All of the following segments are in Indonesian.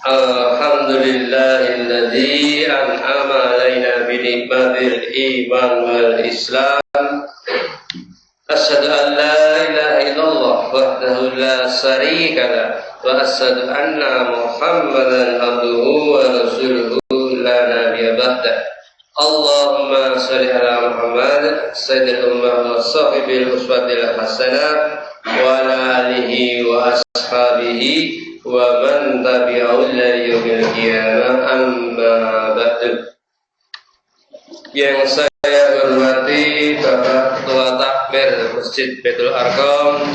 Alhamdulillahilladzi an'ama alaina bi ni'matil iman wal islam. Asyhadu an la ilaha illallah wahdahu la syarika lah wa asyhadu anna Muhammadan abduhu wa rasuluhu la nabiyya ba'dah. Allahumma shalli ala Muhammad sayyidil ummah wa sahibil uswatil hasanah wa ala alihi wa ashabihi wa man tabi'ahu ila yaumil qiyamah, amma ba'du. Yang saya hormati Bapak Ketua Takmir Masjid Baitul Arqam,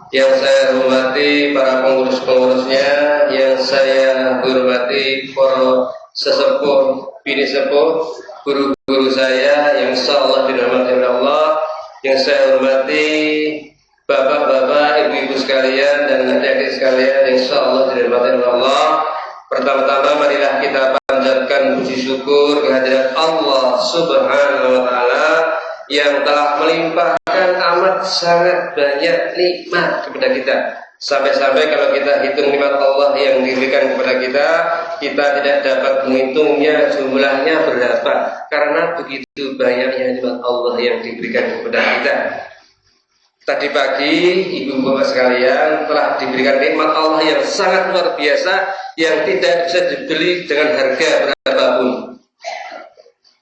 yang saya hormati para pengurus-pengurusnya, yang saya hormati para sesepuh, bini sepuh, guru-guru saya yang insyaallah dirahmati oleh Allah, yang saya hormati bapak-bapak, ibu-ibu sekalian, dan adik-adik sekalian yang insyaallah dirahmati oleh Allah. Pertama-tama marilah kita panjatkan puji syukur kehadirat Allah Subhanahu wa taala yang telah melimpahkan amat sangat banyak nikmat kepada kita. Sampai-sampai kalau kita hitung nikmat Allah yang diberikan kepada kita, kita tidak dapat menghitungnya jumlahnya berapa, karena begitu banyaknya nikmat Allah yang diberikan kepada kita. Tadi pagi, ibu bapak sekalian, telah diberikan nikmat Allah yang sangat luar biasa, yang tidak bisa dibeli dengan harga berapapun.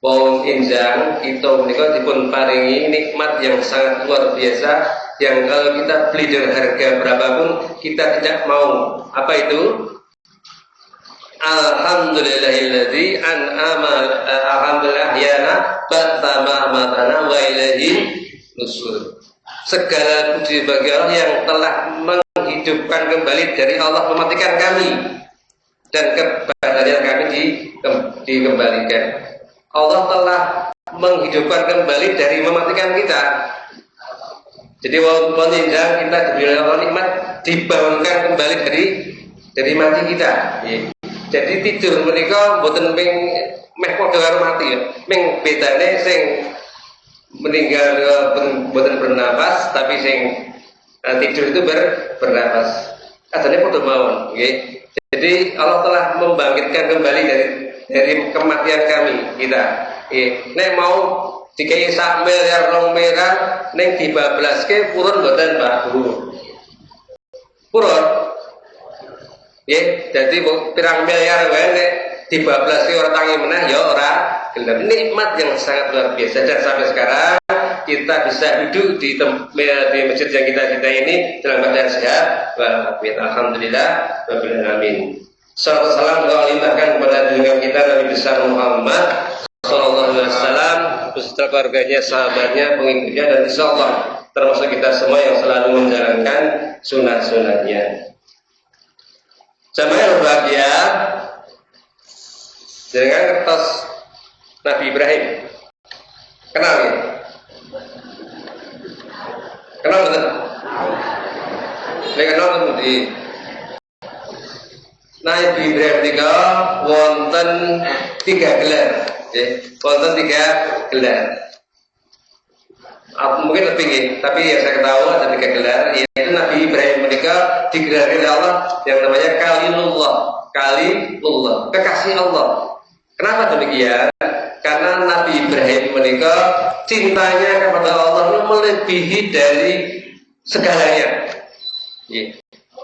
Wong indang kita menika dipun paringi nikmat yang sangat luar biasa, yang kalau kita beli dengan harga berapapun kita tidak mau. Apa itu? Alhamdulillahilladzi an'ama alhamdulillahiyana batama matana wa ilaihi nusur. Segala puji bagi Allah yang telah menghidupkan kembali dari Allah mematikan kami, dan kepadanya kami dikembalikan. Allah telah menghidupkan kembali dari mematikan kita. Jadi walaupun indah kita diberi Allah nikmat, dibangunkan kembali dari mati kita. Jadi tidur menika mboten meh padha karo mati ya. Ming bedane sing meninggal mboten bernapas, tapi sing tidur itu bernapas. Adane padha mawon, nggih. Jadi Allah telah membangkitkan kembali dari kematian kita. Nek mau dikai sak miliar 2 miliar ning dibablaske purun mboten Pak Guru. Purun. Nggih, dadi pirang miliar wae nek dibablaske ora tangi meneh ya ora gelem. Nikmat yang sangat luar biasa, dan sampai sekarang kita bisa duduk di masjid yang kita cintai ini dalam keadaan sehat walafiat. Alhamdulillah rabbil alamin. Salawat salam doa limpahkan kepada junjungan kita Nabi besar Muhammad sallallahu alaihi wasallam beserta keluarganya, sahabatnya, pengikutnya, dan insyaallah termasuk kita semua yang selalu menjalankan sunah-sunahnya. Jamaah yang berbahagia, dengan kertas Nabi Ibrahim, kenal ya? Kenal betul? Saya kenal di Nabi Ibrahim tiga wonten 3 gelar, wonten 3 gelar. Mungkin lebih ya, tapi yang saya ketahui ada 3 gelar, yaitu Nabi Ibrahim menikah digelari oleh Allah yang namanya Kalimullah, kekasih Allah. Kenapa demikian? Karena Nabi Ibrahim menikah cintanya kepada Allah melebihi dari segalanya.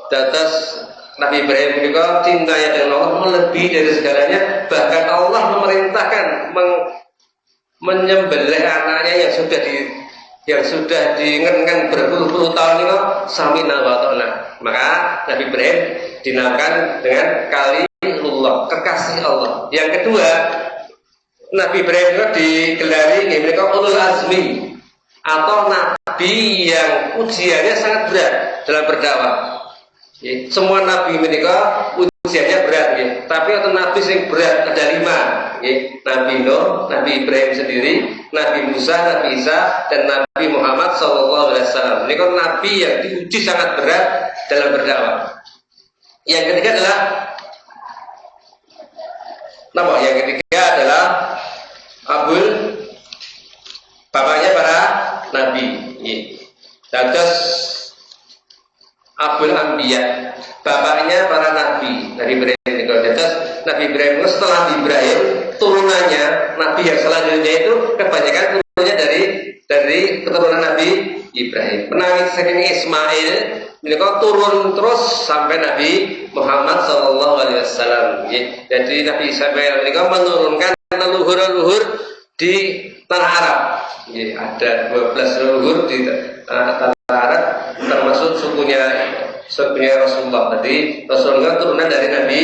Datas Nabi Ibrahim menikah cintanya dengan Allah melebihi dari segalanya. Bahkan Allah memerintahkan menyembelih anaknya yang sudah diingatkan berpuluh-puluh tahun ini, samina wa ta'na. Maka Nabi Ibrahim dinamakan dengan Kalimullah, kekasih Allah. Yang kedua, Nabi Ibrahim itu digelari mereka ulul azmi, atau nabi yang ujiannya sangat berat dalam berdakwah. Semua nabi mereka ujiannya berat, tapi untuk nabi yang berat ada 5. Nabi Nuh, Nabi Ibrahim sendiri, Nabi Musa, Nabi Isa, dan Nabi Muhammad SAW. Ini kan nabi yang diuji sangat berat dalam berdakwah. Yang ketiga adalah Yang ketiga adalah Abul, bapaknya para nabi. Terus Abul Anbiya, bapaknya para nabi dari Ibrahim. Nabi Ibrahim. Setelah Ibrahim, turunannya Nabi yang selanjutnya itu kebanyakan turunnya dari keturunan Nabi Ibrahim. Menangis saking Ismail, mereka turun terus sampai Nabi Muhammad SAW. Jadi Nabi Ismail mereka menurunkan leluhur-leluhur di tanah Arab. Ada 12 leluhur di tanah Arab, termasuk sukunya Rasulullah. Jadi Rasulullah turunan dari Nabi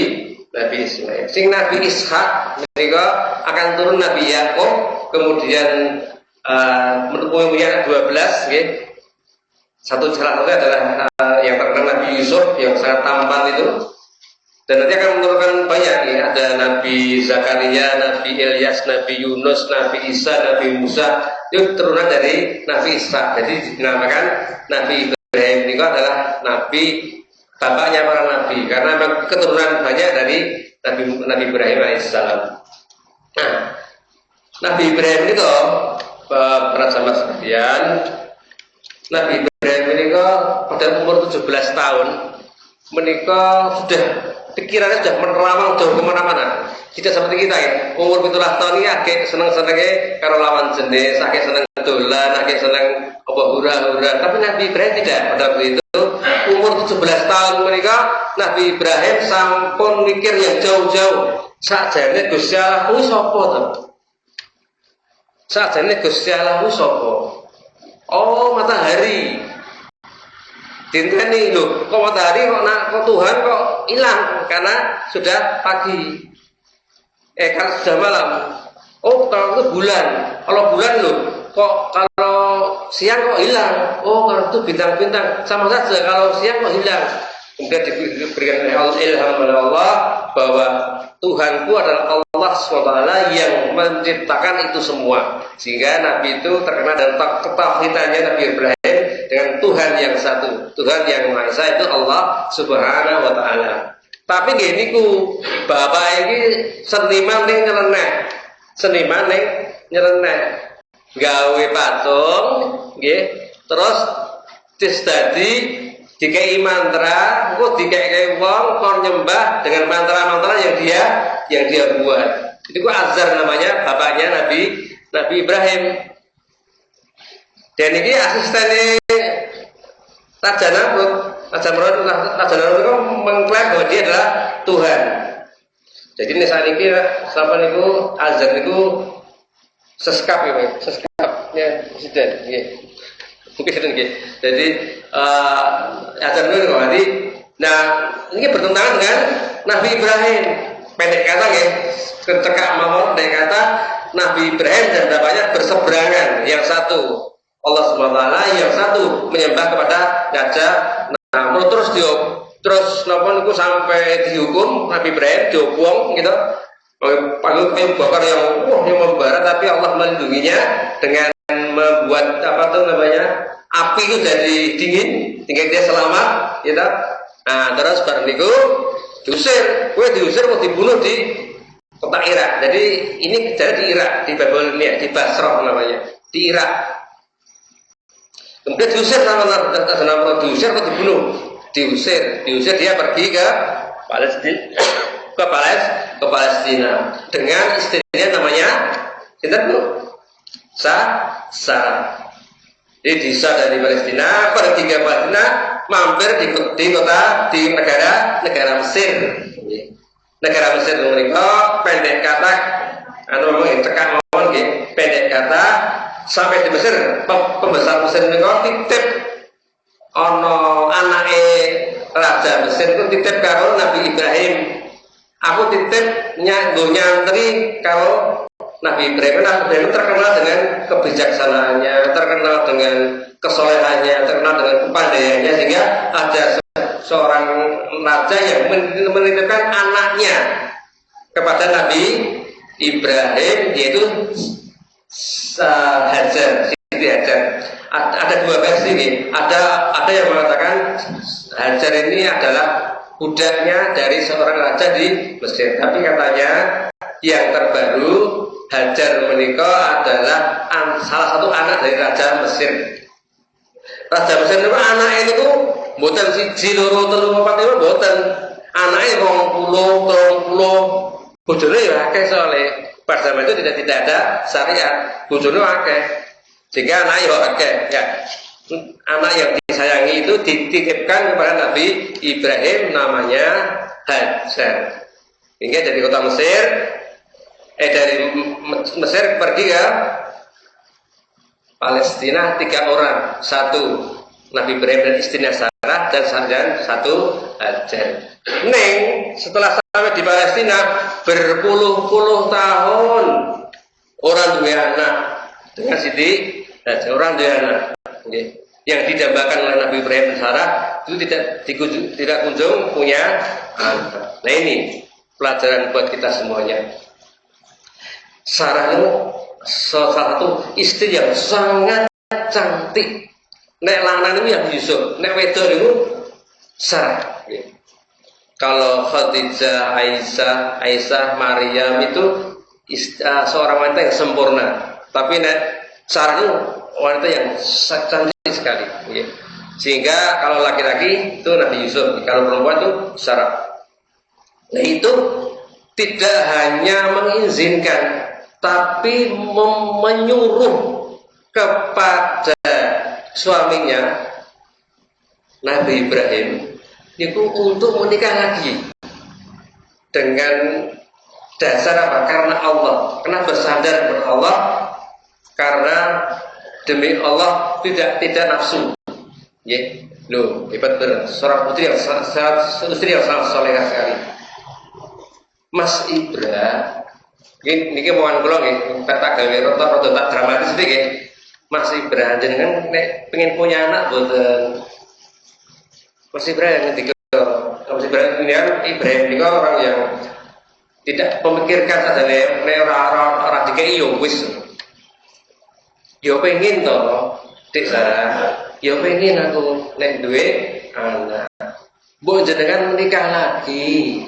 Ismail. Sing Nabi Ishak mereka akan turun Nabi Yakub, kemudian punya 12. Salah satunya adalah yang terkenal Nabi Yusuf yang sangat tampan itu. Dan nanti akan menurunkan banyak ada Nabi Zakaria, Nabi Ilyas, Nabi Yunus, Nabi Isa, Nabi Musa. Itu turunan dari Nabi Ishak. Jadi dinamakan Nabi Ibrahim itu adalah Nabi, bapaknya para Nabi, karena keturunan banyak dari Nabi Ibrahim alaihissalam. Nah, Nabi Ibrahim itu para sahabat sekalian, Nabi Ibrahim ini pada umur 17 tahun menikah sudah pikirannya sudah menerawang jauh kemana-mana. Tidak seperti kita ya, umur 17 tahun ini agak seneng-senengnya karo lawan jenis, agak seneng dolan, agak seneng hura-hura. Tapi Nabi Ibrahim tidak. Pada waktu itu umur 17 tahun menikah, Nabi Ibrahim sampun mikir yang jauh-jauh. Sakjane Gusti Allah kuwi sapa to? Sakjane Gusti Allah kuwi sapa? Oh, matahari. Dinteni lho, kok matahari kok Tuhan kok hilang karena sudah pagi. Kalau sudah malam. Oh, kalau itu bulan. Kalau bulan lho, kok kalau siang kok hilang? Oh, kalau itu bintang-bintang. Sama saja kalau siang kok hilang. Kemudian diberikan ilham oleh Allah bahwa Tuhanku adalah Allah SWT yang menciptakan itu semua. Sehingga Nabi itu terkenal dengan ketauhidannya Nabi Ibrahim dengan Tuhan yang satu, Tuhan yang Maha Esa itu Allah Subhanahu wa Ta'ala. Tapi gini ku, bapak ini seniman ning nyeleneh, gawe patung, terus dadi dikai mantra, kok dikai wong kon nyembah dengan mantra-mantra yang dia buat. Itu Azar namanya, bapaknya Nabi Ibrahim. Dan ini asistennya Raja Namrud. Raja Namrud itu mengklaim bahwa dia adalah Tuhan. Jadi ini saat ini sampai niku Azar niku seskapnya presiden. Mungkin gitu. Jadi Azar niku berarti. Nah ini bertentangan dengan Nabi Ibrahim. Pendek kata cekak mawon pendek kata Nabi Ibrahim dan bapaknya berseberangan. Yang satu Allah SWT, yang satu menyembah kepada Raja Namrud. Terus napa niku sampai dihukum Nabi Ibrahim diobong gitu. Panggil kayu bakar yang membara, tapi Allah melindunginya dengan membuat api itu jadi dingin sehingga dia selamat gitu. Nah, terus bareng niku diusir mau dibunuh di kota Irak. Jadi ini kejadian di Irak, di Babilonia, di Basrah namanya, di Irak. Kemudian diusir sama Namrud, diusir atau dibunuh? Diusir dia pergi ke Palestina dengan istrinya namanya Sarah. Jadi Disa dari Palestina pergi ke Palestina, mampir di negara Mesir. Negara Mesir mereka pendek kata, cekak mawon pendek kata sampai di Mesir, pembesar Mesir mereka titip ono anake Raja Mesir itu titip karo Nabi Ibrahim. Aku titip nyantri karo Nabi Ibrahim. Nabi Ibrahim terkenal dengan kebijaksanaannya, terkenal dengan kesolehannya, terkenal dengan kepandaiannya, sehingga ada seorang raja yang menitipkan anaknya kepada Nabi Ibrahim, yaitu Hajar, Siti Hajar. Ada dua versi nih. Ada yang mengatakan Hajar ini adalah budaknya dari seorang raja di Mesir. Tapi katanya yang terbaru Hajar menikah adalah salah satu anak dari Raja Mesir. Raja Mesir itu anaknya itu bukan siji loro telu papat lima bukan. Anaknya 20 bojone ya akeh soalnya pada zaman itu tidak ada syariat, bojone akeh sehingga anak ya akeh ya. Anak yang disayangi itu dititipkan kepada Nabi Ibrahim namanya Hajar. Hingga dari kota Mesir dari Mesir pergi ke Palestina 3 orang, 1 Nabi Ibrahim dan istrinya Sarah dan satu Hajar. Neng setelah sampai di Palestina berpuluh-puluh tahun orang dua anak dengan Siti Hajar, orang dua anak. Yang didambakan oleh Nabi Ibrahim dan Sarah itu tidak kunjung punya anak. Nah ini pelajaran buat kita semuanya. Sarah itu salah satu istri yang sangat cantik. Nek lanang itu yang Yusuf, nek wedok itu Sarah. Kalau Khadijah, Aisyah, Maryam itu seorang wanita yang sempurna. Tapi nek Sarah itu wanita yang cantik sekali. Sehingga kalau laki-laki itu Nabi Yusuf, kalau perempuan itu Sarah. Nah itu tidak hanya mengizinkan, tapi menyuruh kepada suaminya Nabi Ibrahim itu untuk menikah lagi dengan dasar apa? Karena Allah, karena bersandar kepada Allah, karena demi Allah tidak nafsu. Ya, loh hebat benar. Seorang putri yang istri yang sangat solehah sekali. Mas Ibra, ini mohon kula nggih, tak gawe rada tak dramatis iki. Mas Ibra jenengan nek pengen punya anak mboten. Mas Ibra yang ketiga, Mas Ibra ini Ibrahim ini orang yang tidak memikirkan saja nek ora dikei yo wis. Yo pengen toh, Dik Sarah. Yo pengen aku nek duwe anak. Mbok jenengan menikah lagi.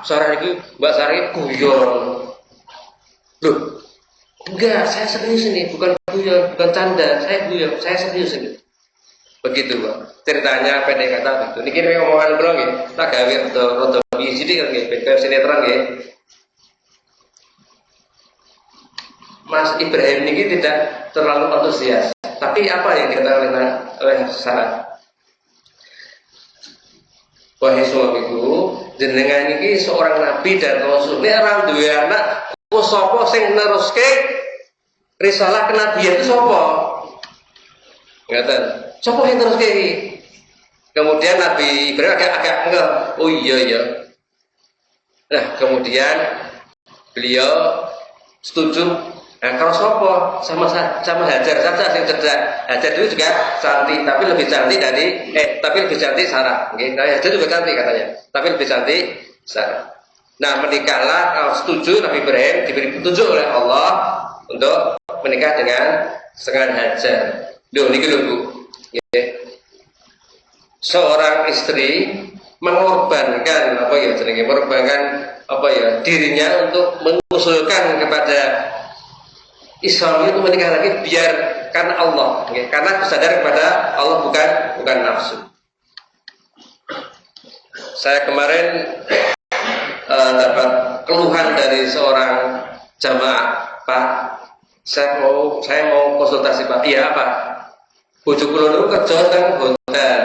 Sarah ini, Mbak Sarah ini guyon. Loh, enggak, saya serius ini, bukan guyon, bukan canda, saya guyon, saya serius ini. Begitu, Pak. Ceritanya pendek kata itu. Niki ngomongan kula nggih, tak gawe rada sithik nggih, ben sinetron nggih. Mas Ibrahim niki tidak terlalu antusias. Tapi apa yang dikatakan oleh Sarah? Wahai suamiku, jenengan iki seorang nabi dan rasul. Nek ora duwe anak, sapa sing neruske risalah kenabian itu sapa? Ngaten. Sapa sing neruske iki? Kemudian Nabi Ibrahim agak enggak. Oh iya. Nah, kemudian beliau setuju. Nah, kalau sopo sama Hajar saja yang cerdas. Hajar itu juga cantik, tapi lebih cantik tapi lebih cantik Sarah. Okay? Nah, Hajar juga cantik katanya, tapi lebih cantik Sarah. Nah, menikahlah, setuju Nabi Ibrahim diberi petunjuk oleh Allah untuk menikah dengan Hajar. Loh, ini Bu. Okay. Seorang istri mengorbankan dirinya untuk mengusulkan kepada Islam itu menikah lagi biar karena Allah, okay? Karena sadar kepada Allah bukan nafsu. Saya kemarin dapat keluhan dari seorang jamaah, Pak. Saya mau konsultasi Pak. Iya Pak. Bojo kula niku kerja teng hotel.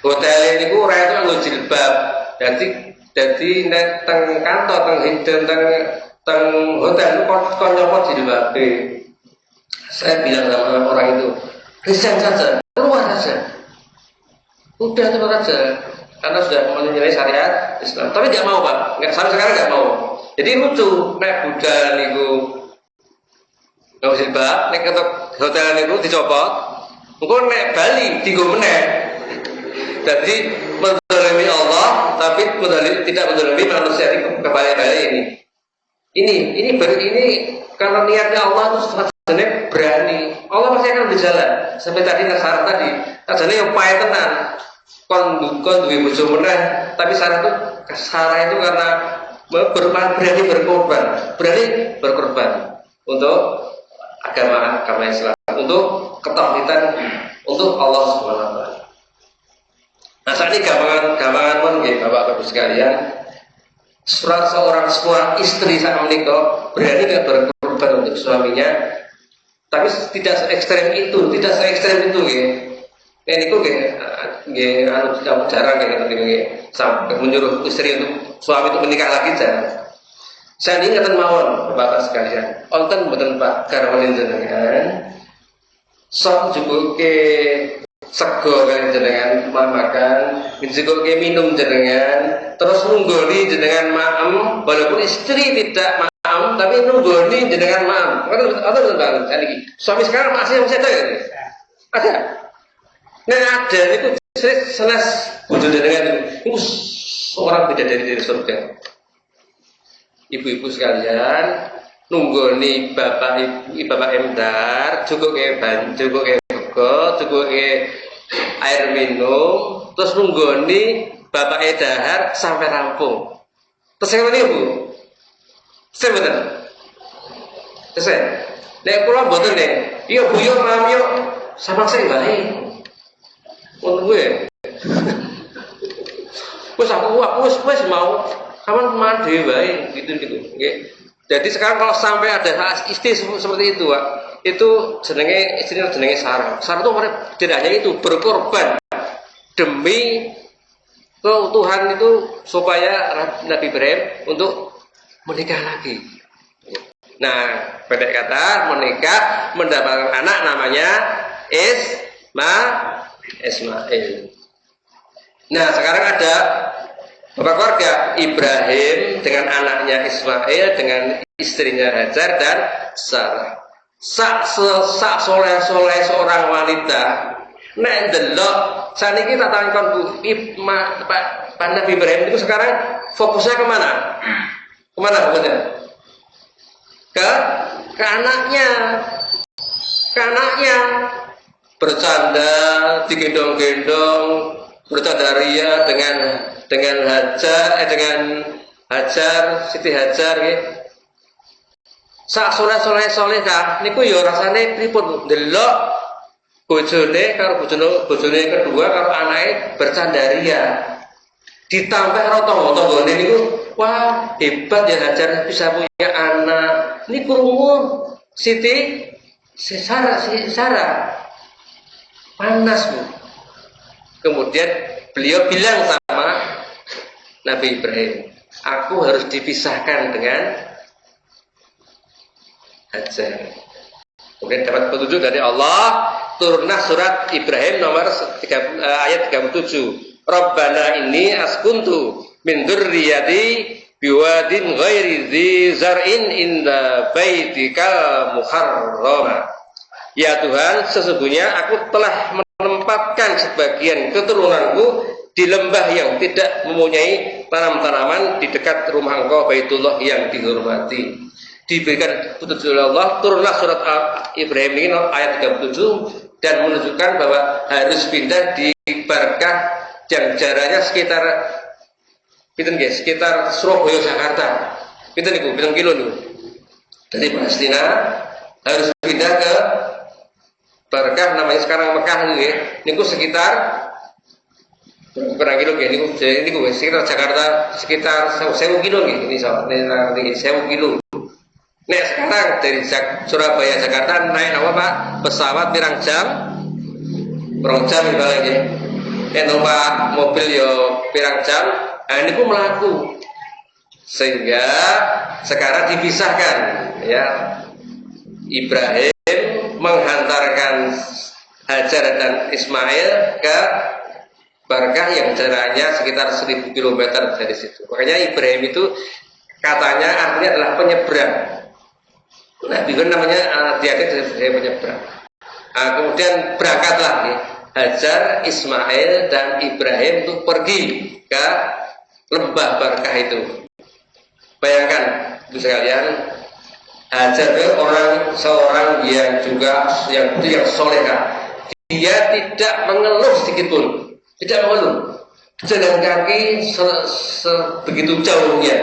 Hotel ini ku ora itu nggo jilbab. Dadi nek teng kantor teng hotel kon nyopot jilbabe. Saya bilang sama orang itu, resign saja, keluar saja. Udah keluar saja, karena sudah menilai syariat Islam. Tapi nggak mau Pak, sampai sekarang nggak mau. Jadi lucu, nek budal niku nggak jilbab, nek ketok hotel niku dicopot, engko nek Bali dienggo meneh. Jadi menzalimi Allah, tapi tidak menzalimi manusia kebalik-balik ini. Ini kalau niatnya Allah itu sebenarnya berani. Allah pasti akan berjalan. Sampai tadi Sarah tadi, sajane yang payah tenan. Kon duwe bojo meneh, tapi Sarah itu karena berani berkorban untuk agama Islam, untuk ketauhidan, untuk Allah Subhanahu wa taala. Nah, saat ini gampangan pun nggih Bapak-bapak sekalian. semua istri saat menikah berani nggak berkorban untuk suaminya, tapi tidak se ekstrem itu ya. Ini kok anu jarang sampai menyuruh istri untuk suami untuk menikah lagi jarang. Saya ingatan mawon Bapak sekalian, onten mboten Pak garwanin jenengan sok jubuke sego kan jenengan makan, jubuke minum jenengan, terus nunggoni jenengan maem, walaupun istri tidak maem, tapi nunggoni jenengan maem. Ada betul Bang, suami sekarang masih ada ya? Ada. Nah ada itu senes bojo jenengan itu seorang bidadari dari surga. Ibu-ibu sekalian, nunggoni bapak emdar, cukup ke bego, cukup ke air minum, terus nunggoni bapak edahar sampai rampung. Terus yang mana ibu? Saya betul. Terus saya, nek pulang betul nih. Iya bu yo mam yo, sama saya baik. Untuk gue, wes mau. Kapan mandi baik gitu. Okay. Jadi sekarang kalau sampai ada istri seperti itu, Pak, itu istrinya jenenge Sarah. Sarah itu tidak hanya itu berkorban demi keutuhan itu supaya Nabi Ibrahim untuk menikah lagi. Nah, pendek kata menikah mendapatkan anak namanya Ismail. Nah, sekarang ada bapak keluarga Ibrahim dengan anaknya Ismail dengan istrinya Hajar dan Sarah. Sak soleh seorang wanita. Nek delok saniki tak takon Bu, Pak Nabi Ibrahim itu sekarang fokusnya kemana? Kemana fokusnya? Ke anaknya. Ke anaknya. Bercanda, digendong-gendong, bercanda ria dengan Hajar, Siti Hajar nggih. Sak soleh dah niku ya rasane pripun ndelok bojone karo bojone kedua karo anake bercandaria. Ditambah karo tangga-tanggane niku, wah hebat ya Hajar bisa punya anak. Niku krungu Siti Sarah panas Bu. Kemudian beliau bilang sama Nabi Ibrahim, aku harus dipisahkan dengan Hajar. Kemudian dapat petunjuk dari Allah, turunlah surat Ibrahim nomor ayat 37. Rabbana inni askuntu min dzurriyyati biwadin ghairi dzi zar'in inda baitikal muharram. Ya Tuhan, sesungguhnya aku telah menempatkan sebagian keturunanku di lembah yang tidak mempunyai tanam-tanaman di dekat rumah Engkau Baitullah yang dihormati. Diberikan petunjuk oleh Allah, turunlah surat Ibrahim ini ayat 37 dan menunjukkan bahwa harus pindah di Barkah yang jaraknya sekitar Surabaya Jakarta. Pinten kilo niku. Dari Palestina harus pindah ke Barkah, namanya sekarang Mekah niku sekitar berapa kilo niku sekitar Jakarta sekitar 1000 kilo nggih. Ini 1000 kilo. Nek sekarang dari Surabaya Jakarta naik apa Pak? Pesawat pirang jam? Pirang jam ibaratnya. Nek numpak mobil yo pirang jam. Nah ini pun melaku. Sehingga sekarang dipisahkan ya. Ibrahim menghantarkan Hajar dan Ismail ke Barkah yang jaraknya sekitar 1000 km dari situ. Makanya Ibrahim itu katanya artinya adalah penyeberang. Nah, itu namanya dia penyeberang. Nah, kemudian berangkatlah nih, Hajar, Ismail dan Ibrahim untuk pergi ke lembah Barkah itu. Bayangkan, itu sekalian, Hajar itu seorang yang solehah. Dia tidak mengeluh sedikit pun, tidak mengeluh. Jalan kaki begitu jauhnya,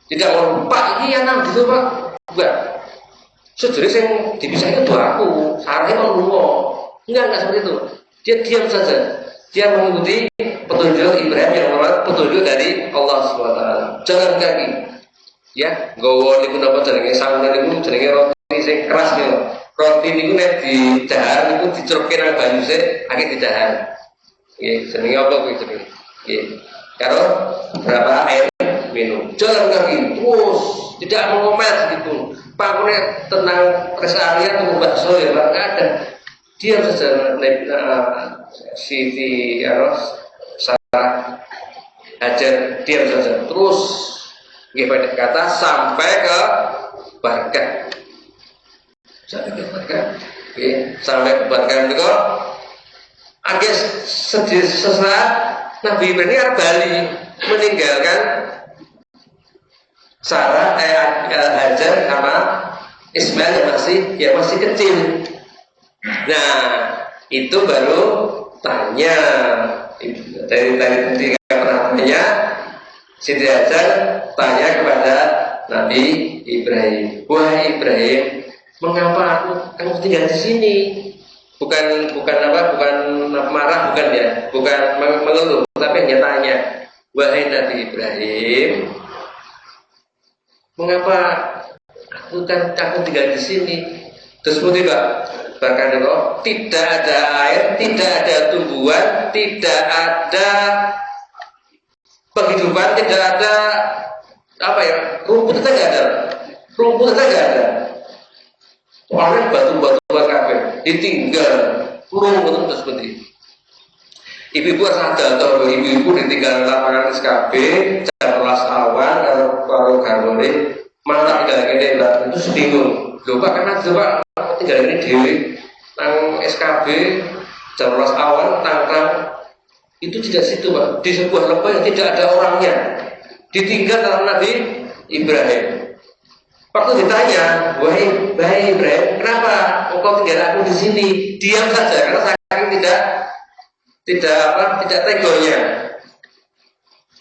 tidak mengeluh. Pak, ini yang gitu Pak, enggak. Sejujurnya yang dipisahin itu aku, Sarahnya mau lungo. Enggak seperti itu. Dia diam saja. Dia mengikuti petunjuk Ibrahim yang menurut petunjuk dari Allah SWT. Jalan kaki, ya, gowo niku napa jenenge sangunan niku jenenge roti sing keras niku. Roti niku nek didahar niku dicerukke nang banyu sik, akeh didahar. Nggih, jenenge apa kuwi jenenge? Nggih. Karo berapa air minum. Jalan kaki terus, tidak mengomel gitu. Pakune tenang rest area tunggu bakso ya, enggak ada. Diam saja Siti Sarah Hajar, diam saja. Terus nggih kata sampai ke Barkah. Sampai ke Barkah. Sampai ke Barkah niku agak sedih sesaat Nabi Ibrahim ini Bali meninggalkan Sarah Hajar sama Ismail yang masih kecil. Nah, itu baru tanya dari tadi pernah tanya Siti Hajar tanya kepada Nabi Ibrahim, wahai Ibrahim, mengapa kamu tinggal di sini? Bukan marah, bukan ya, bukan mengeluh, tapi hanya tanya, wahai Nabi Ibrahim, mengapa aku tinggal di sini? Terus putih bahkan tidak ada air, tidak ada tumbuhan, tidak ada penghidupan, tidak ada rumput tidak ada, orang batu-batuan kabeh ditinggal kurung terus seperti ibu-ibu sadar atau ibu-ibu ditinggal lapangan SKB jam 12 awan karo garwane malah tinggal gini itu sedingung lho Pak, karena coba tinggal ini dewi nang SKB jam 12 awan tangkang itu tidak situ Pak, di sebuah lembah yang tidak ada orangnya, ditinggal dalam Nabi Ibrahim. Waktu ditanya, wahai Ibrahim, kenapa engkau tinggal aku di sini? Diam saja, karena saking tidak tegonya,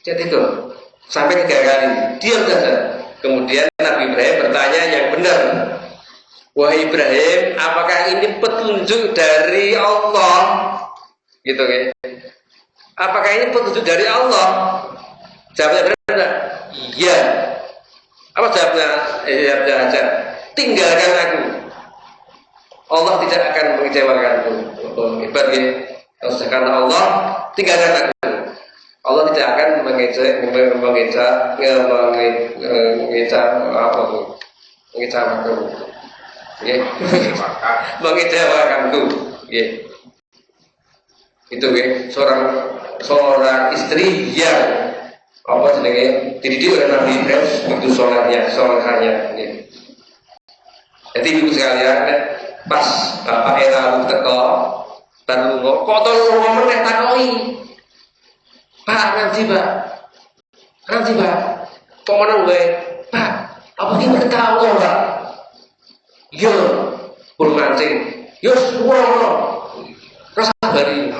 tidak tego, sampai 3 kali, diam saja. Kemudian Nabi Ibrahim bertanya yang benar, wahai Ibrahim, apakah ini petunjuk dari Allah? Gitu kan? Apakah ini petunjuk dari Allah? Jawabnya benar, iya. Apa jawabnya? Jawabnya, tinggalkan aku. Allah tidak akan mengecewakanku. Hebat ya. Karena Allah tinggalkan aku. Allah tidak akan mengecewakanku. Itu ya, seorang istri yang dididik oleh Nabi Ibrahim begitu solehnya. Jadi ibu sekalian, pas bapak lalu teko dan lungo, kok tolong ngomong takoi, Pak nanti Pak, kok mana gue, Pak, apa kita tahu Pak? Yo, burung mancing, yo semua rasa bari.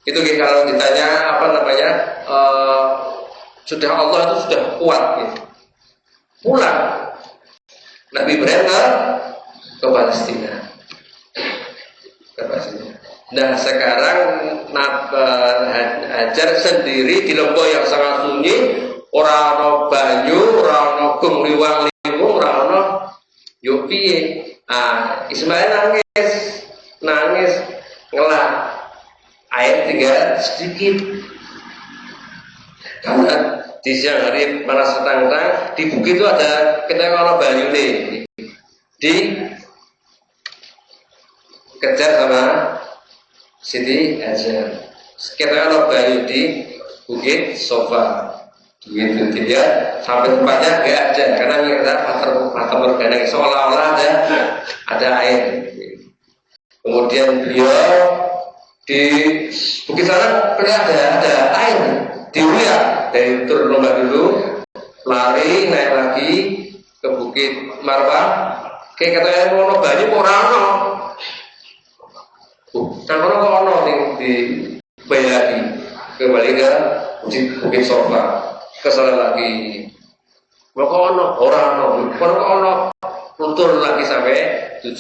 Itu kalau ditanya sudah Allah itu sudah kuat gitu. Pulang Nabi Ibrahim ke Palestina. Nah sekarang Hajar sendiri di lembah yang sangat sunyi, orang ono banyu, orang ono gum liwang orang ono yo piye. Ismail nangis ngelak, air tinggal sedikit. Karena di siang hari panas setang-tang, di bukit itu ada kita kalau banyu nih, dikejar sama Siti Hajar. Kita kalau banyu di bukit Sofa, begitu dia sampai tempatnya nggak ada, karena kita fata morgana seolah-olah ada air. Kemudian beliau di bukit sana kelihatan ada air, dilihat dari turun lomba dulu, lari naik lagi ke bukit Marwah. Kayak katanya mau banyu orang no, sampai kok ono di bayar lagi kembali ke bukit Sofa, kesana lagi. Kok ono orang no, kok ono turun lagi sampai 7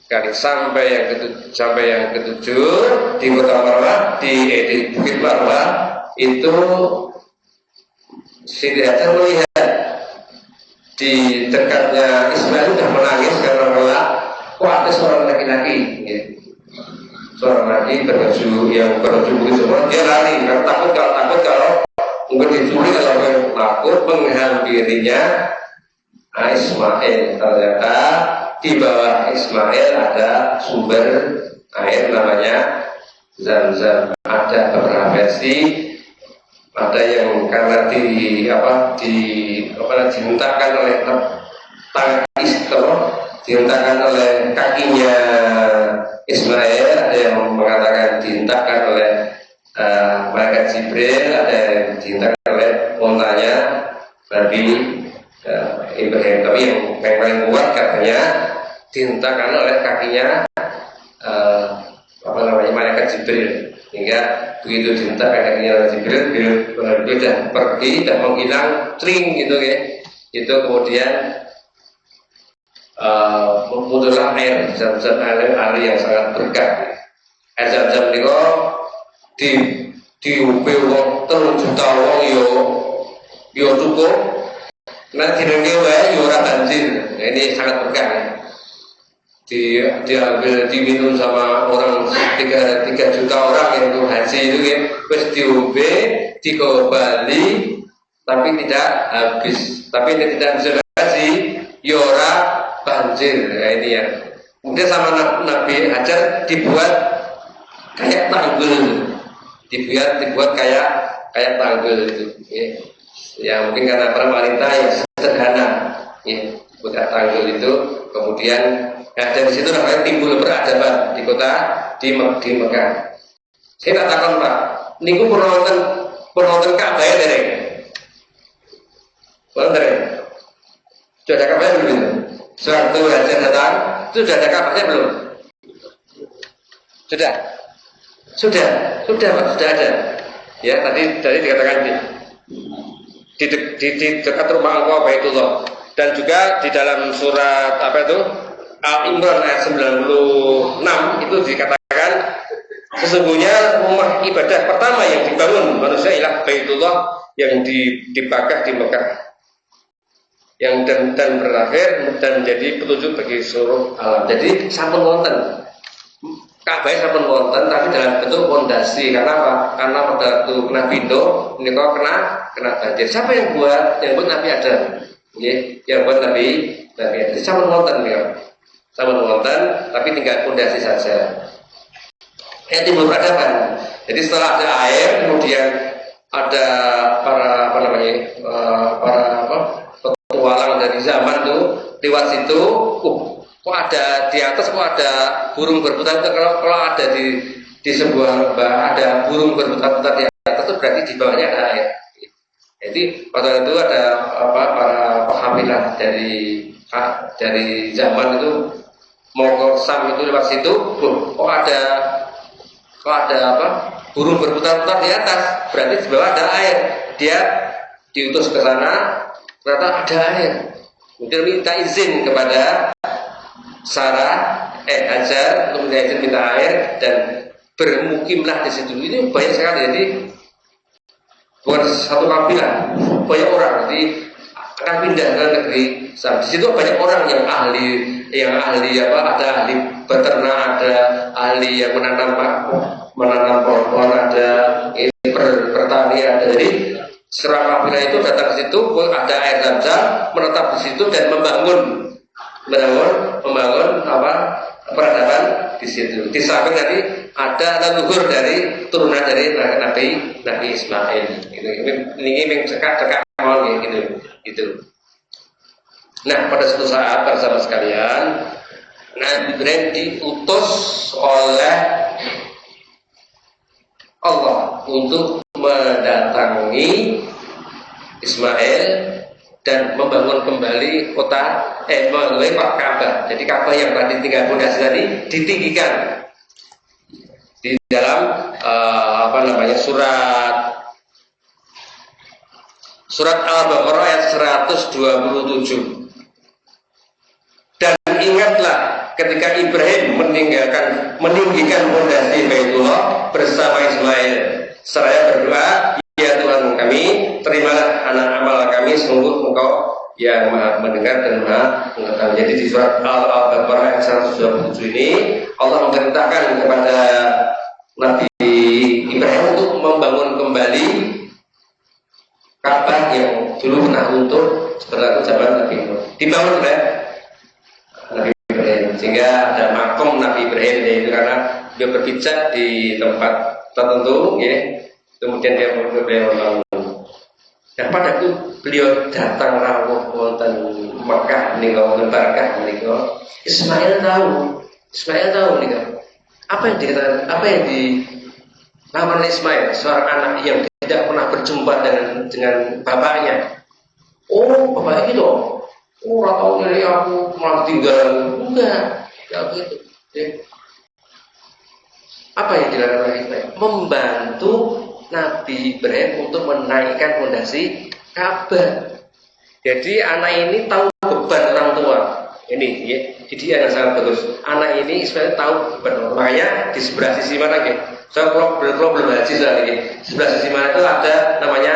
kali sampai yang ketujuh di kota Marwah di Bukit Marwah itu Siti Hajar melihat di dekatnya Ismail sudah menangis karena melihat kok ada seorang laki-laki ya. Seorang laki yang berbaju begitu semua, dia lari karena takut kalau mungkin diculik atau takut menghampirinya Ismail. Ternyata di bawah Ismail ada sumber air namanya Zam-Zam. Ada beberapa versi, ada yang karena dihentakkan oleh dihentakkan oleh kakinya Ismail, ada yang mengatakan dihentakkan oleh malaikat Jibril, ada yang dihentakkan oleh ontanya Nabi Ibrahim. Tapi yang paling kuat katanya dihentakkan oleh kakinya malaikat Jibril, hingga begitu dihentakkan kakinya oleh Jibril, dia sudah pergi dan menghilang tring gitu ya. Itu kemudian muncullah air Zam-Zam, air yang sangat berkah. Air Zam-Zam niku diupe wong 3 juta wong yo cukup. Nek direnge wae yo ora banjir. Ini sangat berkah ya. Diambil diminum sama orang 3 juta orang yang untuk haji itu ya, wis diombe dikobali tapi tidak habis, tapi ini tidak bisa haji yo ora banjir. Nah, ini ya. Kemudian sama Nabi Hajar dibuat kayak tanggul, dibuat kayak tanggul itu. Ya mungkin karena para wanita yang sederhana, ya, buat tanggul itu. Kemudian dari situ namanya timbul peradaban di kota di Mekah. Saya tak takon Pak, niku penonton Ka'bah ya dereng. Sudah ada Ka'bah belum? Suatu Hajar datang, itu sudah ada Ka'bahnya belum? Sudah Pak, sudah ada. Ya tadi dikatakan di dekat rumah Allah Baitullah, dan juga di dalam surat Al-Imran ayat 96 itu dikatakan sesungguhnya rumah ibadah pertama yang dibangun manusia ialah Baitullah yang dibakar di Mekah, yang dan berakhir dan menjadi petunjuk bagi seluruh alam. Jadi sampun wonten Ka'bah sampun wonten, tapi dalam bentuk fondasi. Karena apa? Karena pada waktu kena pindo menika kena banjir. Siapa yang buat? Yang buat Nabi Adam. Nggih, yang buat Nabi Adam. Sampun wonten nika. Sampun wonten, tapi tinggal fondasi saja. Timbul peradaban. Jadi setelah ada air, kemudian ada para petualang dari zaman itu lewat situ. Kok ada di atas, kok ada burung berputar-putar. Kalau ada di sebuah lembah ada burung berputar-putar di atas, itu berarti di bawahnya ada air. Jadi pada itu ada para pahamilah dari zaman itu mau ke Sam itu lewat situ, kok ada burung berputar-putar di atas, berarti di bawah ada air. Dia diutus ke sana, ternyata ada air. Kemudian minta izin kepada Hajar untuk minta air dan bermukimlah di situ. Ini banyak sekali, jadi bukan satu kabilah, banyak orang. Jadi akan pindah ke negeri Sam. Di situ banyak orang yang ahli ada ahli beternak, ada ahli yang menanam pohon, ada bertani, ada. Jadi seorang kabilah itu datang ke situ, ada air Zam-Zam, menetap di situ dan membangun peradaban di situ. Di samping nanti ada leluhur dari turunan dari Nabi Ismail. Ini dekat gitu. Nah, pada suatu saat para sahabat sekalian, Nabi Ibrahim diutus oleh Allah untuk mendatangi Ismail dan membangun kembali membangun Ka'bah. Jadi Ka'bah yang tadi tinggal fondasi tadi ditinggikan. Di dalam surat Al-Baqarah ayat 127. Dan ingatlah ketika Ibrahim meninggikan fondasi Baitullah bersama Ismail, seraya berdoa, ya Tuhan kami, terimalah anak amal kami, sungguh Engkau yang Maha mendengar dan Maha mengetahui. Jadi di surat Al-Baqarah ayat 127 ini Allah memerintahkan kepada Nabi Ibrahim untuk membangun kembali Ka'bah yang dulu pernah runtuh setelah zaman Nabi Nuh. Dibangun oleh Nabi Ibrahim, sehingga ada makom Nabi Ibrahim, yaitu karena dia berpijak di tempat tertentu, ya. Kemudian dia membangun. Nah, pada itu beliau datang rawuh wonten Mekah menika wonten Barakah menika. Ismail tahu menika. Apa yang dilakukan Ismail, seorang anak yang tidak pernah berjumpa dengan bapaknya. Oh, bapak itu loh. Oh, tahu dari aku malah tinggal. Enggak, begitu. Ya. Apa yang dilakukan oleh Ismail? Membantu Nabi Ibrahim untuk menaikkan fondasi Ka'bah. Jadi anak ini tahu beban orang tua. Ini, ya. Jadi anak sangat bagus. Anak ini Ismail tahu beban orang tua. Makanya di sebelah sisi mana, ya? Saya kalau belum haji soal ini. Sebelah sisi mana itu ada namanya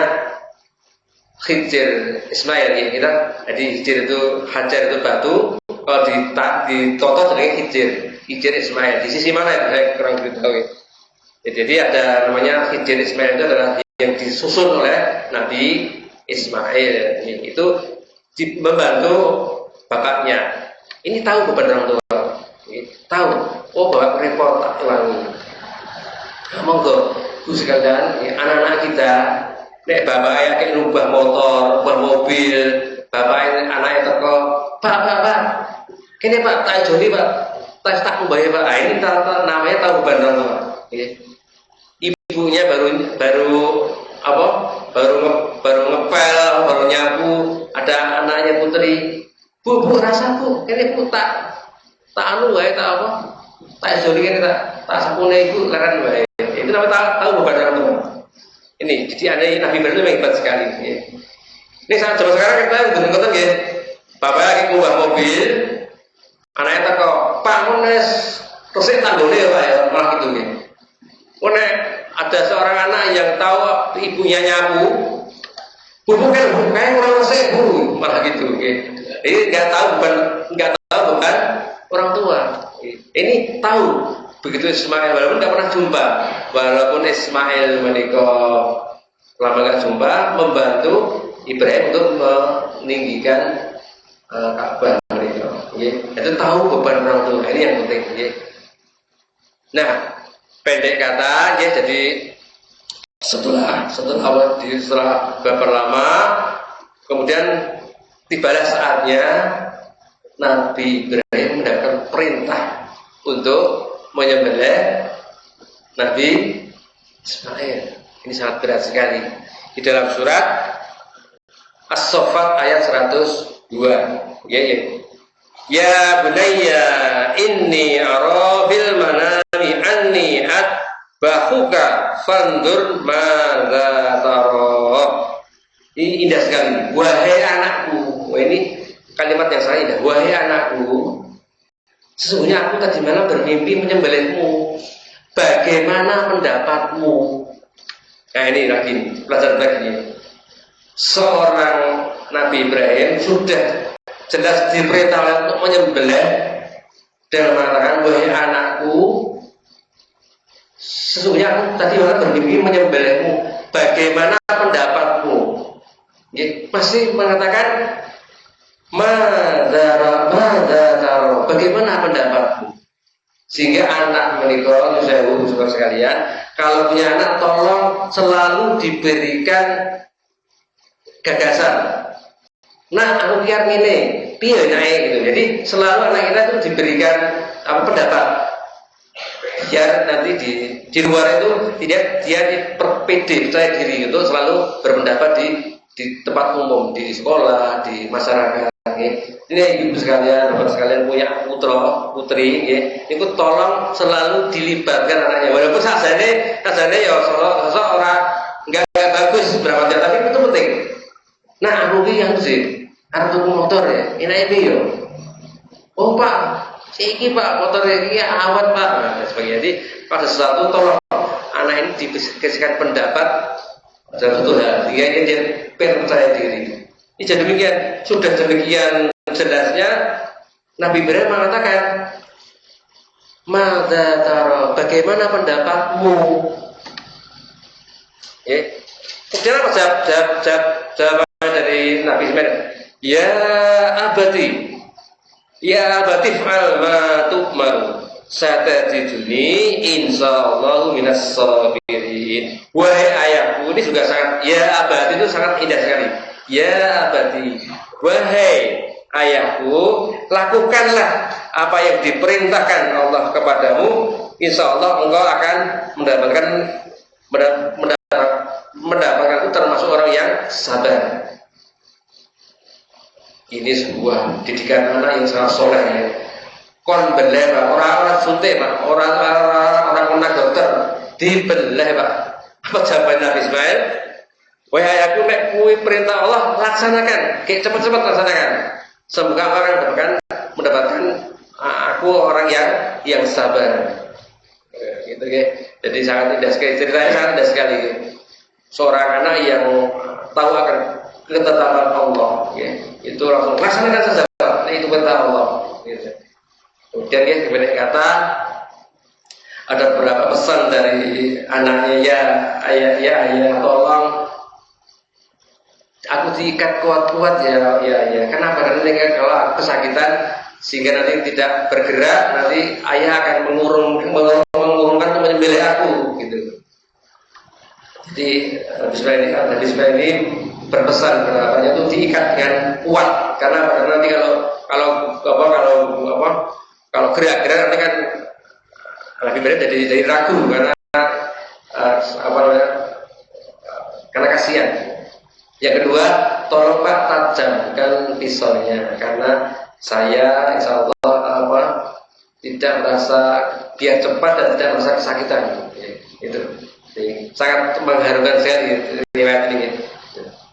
Hijr Ismail, ya. Kita, jadi Hijr itu hajar itu batu. Kalau ditoto jadi Hijr Ismail. Di sisi mana itu saya kurang beritahu. Ya, jadi ada namanya Hijr Ismail, itu adalah yang disusun oleh Nabi Ismail. Itu membantu bapaknya. Ini tahu beban orang tua. Tahu. Oh, bapak repot tak ulangi. Monggo, Bu sekalian, anak-anak kita, nek bapaknya kayak rubah motor, rubah mobil, bapaknya anaknya teko, Pak, ini Pak, tak joli Pak, tak membayar Pak. Nah, ini namanya tahu beban orang tua. Ibunya baru ngepel, baru nyapu, ada anaknya putri, Bu rasa Bu, ini Bu tak anu wae tak apa, tak joli ini tak sepune ibu laran wae. Itu namanya tahu beban orang tua. Ini jadi ada Nabi Ibrahim yang hebat sekali. Ya. Ini saat zaman sekarang kita betul-betul ya, bapak lagi ngubah mobil, anaknya teko, Pak Mones, resik tanggone ya Pak ya, malah gitu ya. Nek ada seorang anak yang tahu ibunya nyapu, bukan orang resik Bu, malah gitu. Ya. Ini nggak tahu beban orang tua. Ini tahu. Begitu Ismail, walaupun tidak pernah jumpa, walaupun Ismail menikah lama nggak jumpa, membantu Ibrahim untuk meninggikan Ka'bah menikah. Itu tahu beban orang tua. Ini yang penting. Ya. Nah, pendek kata, ya, jadi setelah beberapa lama, kemudian tibalah saatnya Nabi Ibrahim mendapatkan perintah untuk menyembelih Nabi Ismail. Ini sangat berat sekali. Di dalam surat As-Saffat ayat 102. Ya bunayya inni ara bil manami anni atbahuka fandur madza tara. Ini indah sekali. Wahai anakku. Ini kalimat yang sangat indah. Wahai anakku, sesungguhnya aku tadi malam bermimpi menyembelihmu. Bagaimana pendapatmu? Nah, ini lagi pelajaran lagi. Seorang Nabi Ibrahim sudah jelas diperintah untuk menyembelih dan mengatakan, wahai anakku, sesungguhnya aku tadi malam bermimpi menyembelihmu. Bagaimana pendapatmu? Masih mengatakan bagaimana pendapatmu? Sehingga anak menikah, saya saudara sekalian, kalau punya anak tolong selalu diberikan gagasan. Nah, aku kiar ini, piye naik gitu. Jadi selalu anak kita itu diberikan pendapat. Biar nanti di luar itu dia diperpede percaya diri itu selalu berpendapat di tempat umum, di sekolah, di masyarakat. Ini ibu sekalian, bapak sekalian punya putra putri, itu tolong selalu dilibatkan anaknya. Walaupun sajane ya seorang nggak bagus berapa jam, tapi itu penting. Nah, aku yang sih, aku motor ya, ini yo. Oh Pak, Iki Pak, motor ini awet Pak, dan sebagainya. Jadi pada sesuatu tolong anak ini dikasihkan pendapat dalam satu hal, dia percaya diri. Ini jadi demikian, sudah demikian jelasnya Nabi Ibrahim mengatakan, Mada taro, bagaimana pendapatmu? Ya. Kemudian apa jawaban dari Nabi Ismail? Ya abadi, ya abadi fa'al ma tu'mar, satajiduni insyaallahu minas sabirin. Wahai ayahku, ini juga sangat, ya abadi itu sangat indah sekali. Ya abadi, wahai ayahku, lakukanlah apa yang diperintahkan Allah kepadamu, insyaallah engkau akan mendapatkan itu termasuk orang yang sabar. Ini sebuah didikan anak yang sangat soleh ya. Kon beleh Pak, orang suntik Pak, orang dokter dibeleh Pak. Apa jawaban Nabi Ismail? Wahai aku nek kuwi perintah Allah laksanakan, kayak cepat-cepat laksanakan. Semoga orang mendapatkan aku orang yang sabar. Gitu ya. Jadi sangat indah sekali, ceritanya sangat indah sekali. Seorang anak yang tahu akan ketetapan Allah, ya, itu langsung laksanakan saja, itu perintah Allah. Gitu. Kemudian ya, kemudian kata ada beberapa pesan dari anaknya, ya ayah, tolong aku diikat kuat-kuat ya. Kenapa? Karena kalau aku kesakitan sehingga nanti tidak bergerak, nanti ayah akan mengurungkan untuk menyembelih aku, gitu. Jadi Nabi Ismail ini berpesan berapanya itu diikat dengan kuat, karena nanti kalau gerak-gerak nanti kan Nabi Ibrahim jadi ragu karena karena kasihan. Yang kedua, tolong Pak tajamkan pisaunya karena saya insya Allah tidak merasa biar cepat dan tidak merasa kesakitan. Ya, itu. Jadi, sangat mengharukan sekali riwayat ini.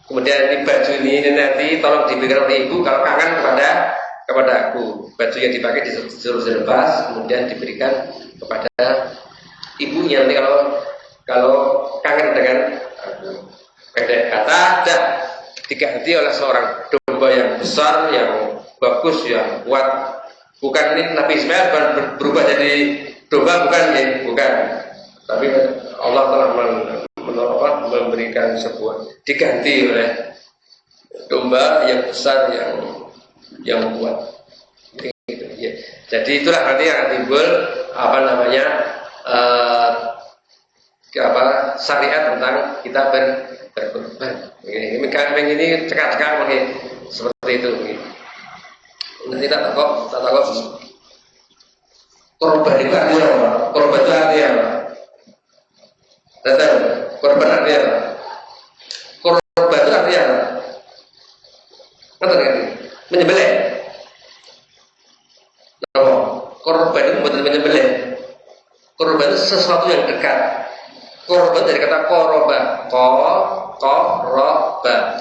Kemudian ini baju ini nanti tolong diberikan oleh ibu kalau kangen kepada aku. Baju yang dipakai disuruh dilepas, kemudian diberikan kepada ibunya nanti kalau kangen dengan aku. Pendek kata ada diganti oleh seorang domba yang besar, yang bagus, yang kuat. Bukan ini Nabi Ismail berubah jadi domba, bukan. Tapi Allah telah memberikan sebuah diganti oleh domba yang besar, yang kuat. Gitu, ya. Jadi itulah nanti yang timbul syariat tentang kita berkorban. Ini cekak-cekak seperti itu. Nanti tak takut. Korban itu artinya apa? Korban itu artinya apa? Datang. Korban artinya apa? Korban itu artinya apa? Ngerti? Menyembelih. Korban itu bukan menyembelih. Korban itu sesuatu yang dekat. Korban dari kata koroba.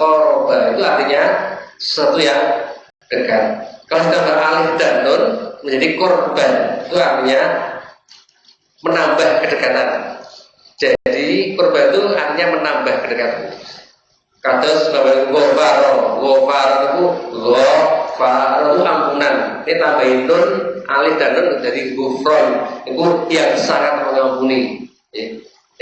Koroba itu artinya sesuatu yang dekat. Kalau ditambah alif dan nun menjadi korban, itu artinya menambah kedekatan. Jadi korban itu artinya menambah kedekatan. Kados namanya gofaro itu ampunan. Ini tambahin nun, alif dan nun jadi gufron, itu yang sangat mengampuni.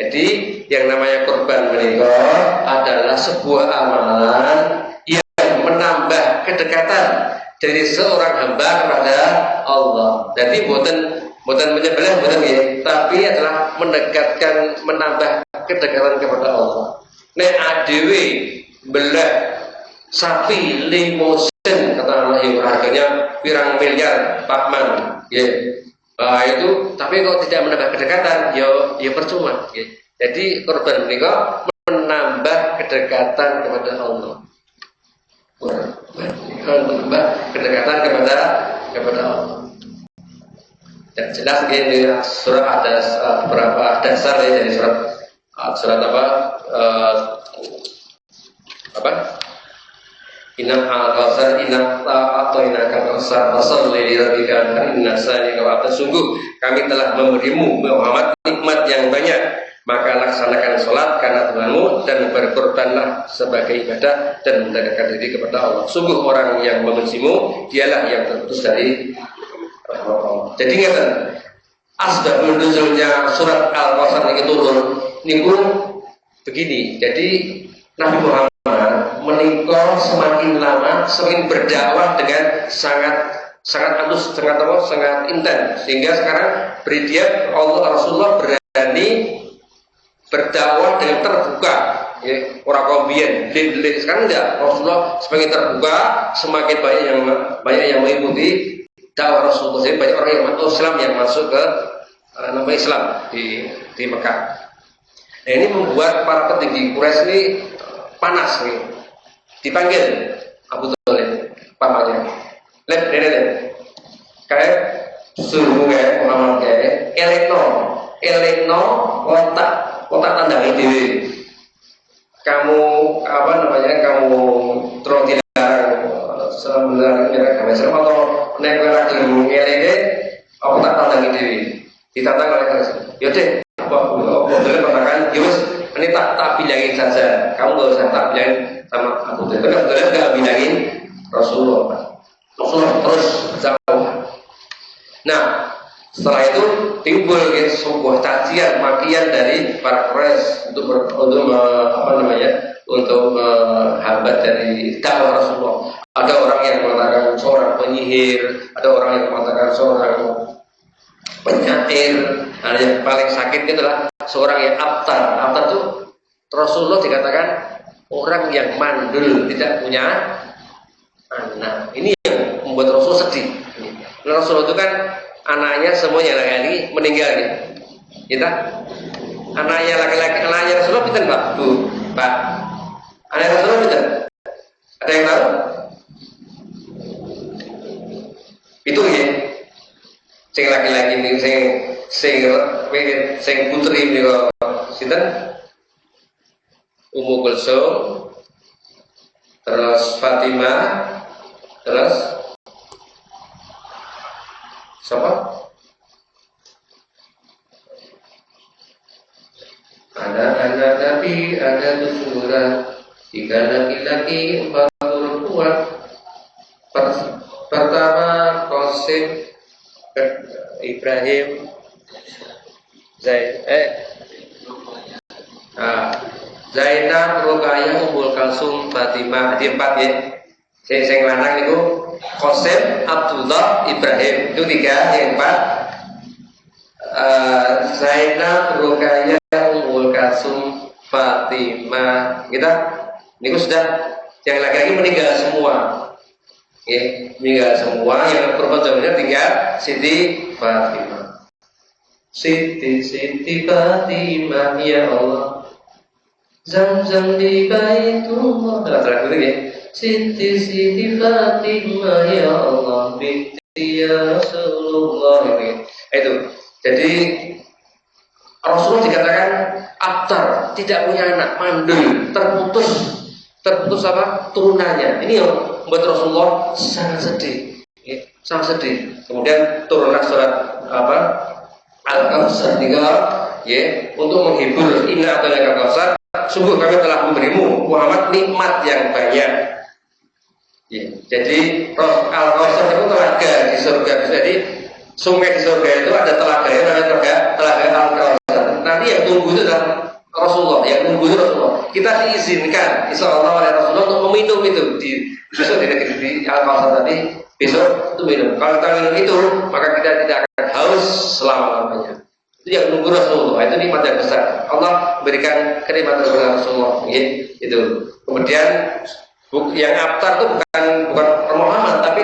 Jadi yang namanya korban menikah adalah sebuah amalan yang menambah kedekatan dari seorang hamba kepada Allah. Jadi bukan menyembelih, tapi adalah mendekatkan, menambah kedekatan kepada Allah. Nek adewe belah sapi limosin kata Allah yang harganya pirang miliar Pak Man, ya. Itu tapi kalau tidak menambah kedekatan, ya percuma. Ya. Jadi korban menikah menambah kedekatan kepada Allah. Menambah kedekatan kepada Allah. Dan jelas ini surat ada beberapa dasar ya dari surat Inna al-Kausar inna ta'atoina kal-Kausar fasalli li rabbika inna saniyaka wa'abda. Sungguh kami telah memberimu Muhammad nikmat yang banyak, maka laksanakan sholat karena Tuhanmu dan berkorbanlah sebagai ibadah dan mendekatkan diri kepada Allah. Sungguh orang yang membencimu dialah yang terputus dari rahmat Allah. Jadi ngeten, asbab nuzulnya surat Al-Kausar ini turun niku begini. Jadi Nabi Muhammad menikah semakin lama semakin berdakwah dengan sangat intens, sehingga sekarang beridia Rasulullah berani berdakwah dengan terbuka, ya, orang kombian delik. Sekarang enggak, Rasulullah semakin terbuka, semakin banyak yang mengikuti dakwah Rasulullah. Jadi banyak orang yang masuk Islam, yang masuk ke nama Islam di Mekah. Nah, ini membuat para petinggi Quraisy ini panas nih. Dipanggil Abu Thalib, pamannya. Lep, kayak suruh kayak Muhammad kayak elekno kotak tandangi diri. Kamu kamu terus dilarang sebenarnya kami serem atau naik lagi ngelege kotak tandangi diri. Ditantang oleh Rasul. Yaudah, Abu Thalib katakan, yus ini tak bilangin saja. Kamu gak usah tak bilangin sama Abu Thalib. Karena Abu Thalib gak bilangin Rasulullah terus jauh. Nah, setelah itu timbul sebuah cacian makian dari para Quraisy untuk menghambat dari dakwah Rasulullah. Ada orang yang mengatakan seorang penyihir, ada orang yang mengatakan seorang penyair. Nah, yang paling sakit itulah seorang yang abtar. Abtar itu Rasulullah dikatakan orang yang mandul, tidak punya anak. Ini yang membuat Rasul sedih. Nah, Rasulullah itu kan anaknya semuanya laki-laki meninggal ya. Kita anaknya laki-laki, anaknya Rasulullah pinten Pak? Bu, Pak. Anaknya Rasulullah pinten? Ada yang tahu? Itu ya. Sing laki-laki ini sing putri niku sinten? Ummu Kulsum, terus Fatimah, terus siapa? Ada anak Nabi, ada Surah, 3 laki-laki, 4 perempuan. Pertama Qasim, Ibrahim, Zainab, Ruqayyah, Ummul Kalsum, Fatimah. Di 4 ya. Sing lanang itu Qasim, Abdullah, Ibrahim. Itu 3, yang 4 Zainab, Ruqayyah, Ummul Kalsum, Fatimah. Kita niku sudah yang laki-laki meninggal semua. Ya, meninggal semua. Yang perempuan zamannya tinggal Siti Fatimah. Siti Fatimah ya Allah. Zam-zam di Baitullah. Terakhir ya. Siti Fatimah ya Allah, binti ya Rasulullah. Itu. Jadi Rasulullah dikatakan abtar, tidak punya anak, mandul, terputus apa? Turunannya. Ini yang membuat Rasulullah sangat sedih. Ya, sangat sedih. Kemudian turunlah surat Al-Kausar ya, untuk menghibur inna atau yang Kausar. Sungguh kami telah memberimu Muhammad nikmat yang banyak. Ya, jadi Al-Kausar itu telaga di surga. Jadi sungai di surga itu ada telaga yang namanya telaga Al-Kausar. Nanti yang tunggu itu adalah Rasulullah. Yang tunggu itu Rasulullah. Kita diizinkan, insya Allah oleh Rasulullah untuk meminum itu besok di negeri di Al-Kausar tadi. Besok itu minum. Kalau kita minum itu, maka kita tidak akan haus selama-lamanya. Itu yang menunggu Rasulullah. Itu nikmat yang besar. Allah berikan kenikmatan kepada Rasulullah. Ya, itu. Kemudian yang abtar itu bukan Muhammad, tapi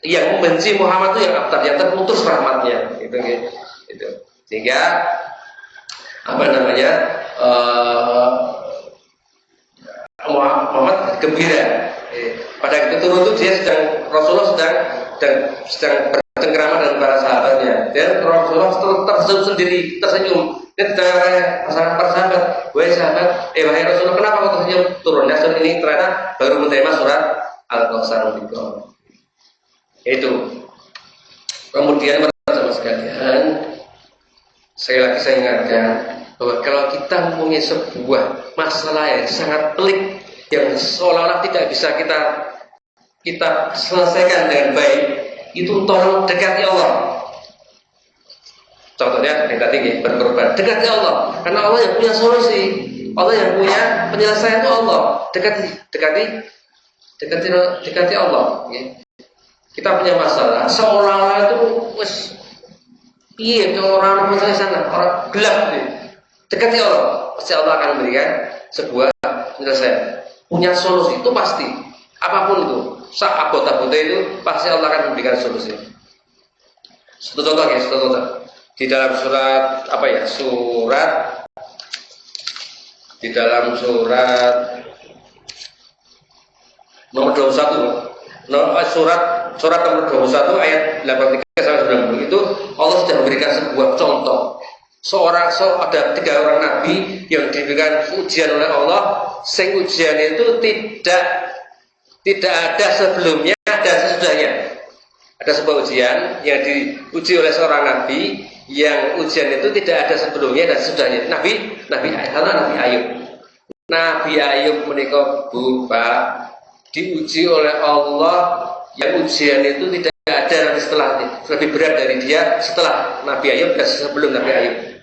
yang membenci Muhammad itu yang abtar, yang terputus rahmatnya. Itu. Sehingga Muhammad gembira. Pada itu turun itu dia Rasulullah sedang bercengkrama dengan para sahabatnya. Dan Rasulullah tersenyum sendiri, tersenyum. Dia ditanya para sahabat, wahai sahabat, wahai Rasulullah, kenapa kau tersenyum? Turunnya surat ini ternyata baru menerima surat Al-Kautsar menika. Itu. Kemudian teman-teman sekalian, sekali lagi saya ingatkan bahwa kalau kita mempunyai sebuah masalah yang sangat pelik yang seolah-olah tidak bisa kita selesaikan dengan baik, itu tolong dekati Allah. Contohnya yang tadi berkorban, dekati Allah, karena Allah yang punya solusi, Allah yang punya penyelesaian itu Allah. Dekati Allah. Kita punya masalah, seolah-olah itu orang masalah sana, orang gelap gitu. Dekati Allah, pasti Allah akan memberikan sebuah penyelesaian. Punya solusi itu pasti, apapun itu, abot-abotnya itu pasti Allah akan memberikan solusi. Satu contoh. Di dalam surat nomor 21, surat nomor 21 ayat 83 sampai 90 itu Allah sudah memberikan sebuah contoh. Ada 3 orang nabi yang diberikan ujian oleh Allah, sing ujian itu tidak ada sebelumnya dan sesudahnya. Ada sebuah ujian yang diuji oleh seorang nabi, yang ujian itu tidak ada sebelumnya dan sesudahnya. Nabi Ayub. Nabi Ayub menika Bapak diuji oleh Allah, yang ujian itu tidak ada nanti setelah, lebih berat dari dia setelah Nabi Ayub dan sebelum Nabi Ayub.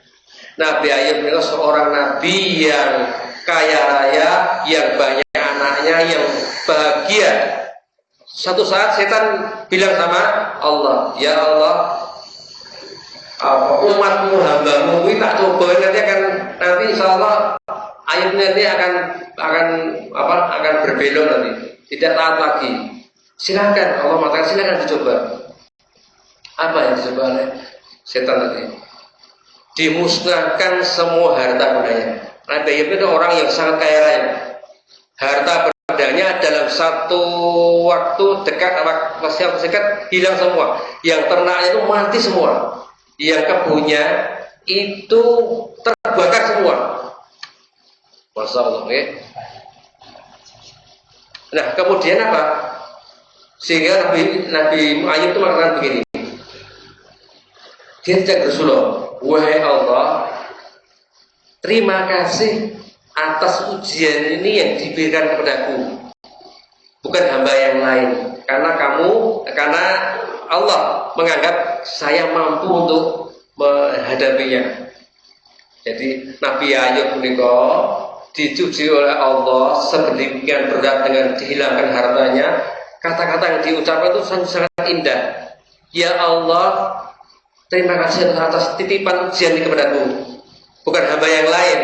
Nabi Ayub itu seorang nabi yang kaya raya, yang banyak anaknya, yang bahagia. Suatu saat setan bilang sama Allah, "Ya Allah, umatmu, hambamu ini tak coba nanti insya Allah Ayub nanti akan berbelok nanti, tidak taat lagi. Silakan." Allah mengatakan, silakan dicoba. Apa yang dicoba oleh setan tadi? Dimusnahkan semua harta bendanya. Nabi Ayub itu orang yang sangat kaya raya. Harta bendanya dalam satu waktu dekat hilang semua. Yang ternaknya itu mati semua. Yang kebunnya itu terbakar semua. Masya Allah, ya. Nah, kemudian apa? Sehingga Nabi Ayub itu mengatakan begini. Dia tidak bersuluk. Wahai Allah, terima kasih atas ujian ini yang diberikan kepadaku, bukan hamba yang lain. Karena Allah menganggap saya mampu untuk menghadapinya. Jadi Nabi Ayub menika diuji oleh Allah sedemikian berat dengan dihilangkan hartanya. Kata-kata yang diucapkan itu sangat indah. Ya Allah, terima kasih atas titipan ujian ini kepadaku, bukan hamba yang lain.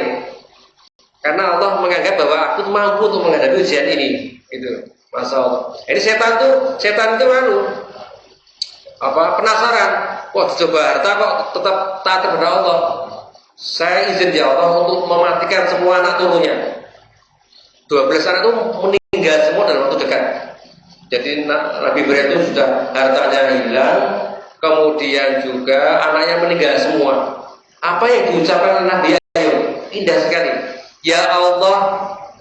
Karena Allah menganggap bahwa aku mampu untuk menghadapi ujian ini. Gitu. Masya Allah. Ini setan itu penasaran. Wah, dicoba harta kok tetap taat kepada Allah. Saya izin ya Allah untuk mematikan semua anak turunnya. 12 anak itu meninggal semua dalam waktu dekat. Jadi Nabi Ibrahim itu sudah hartanya hilang, kemudian juga anaknya meninggal semua. Apa yang diucapkan oleh Nabi Ayub indah sekali. Ya Allah,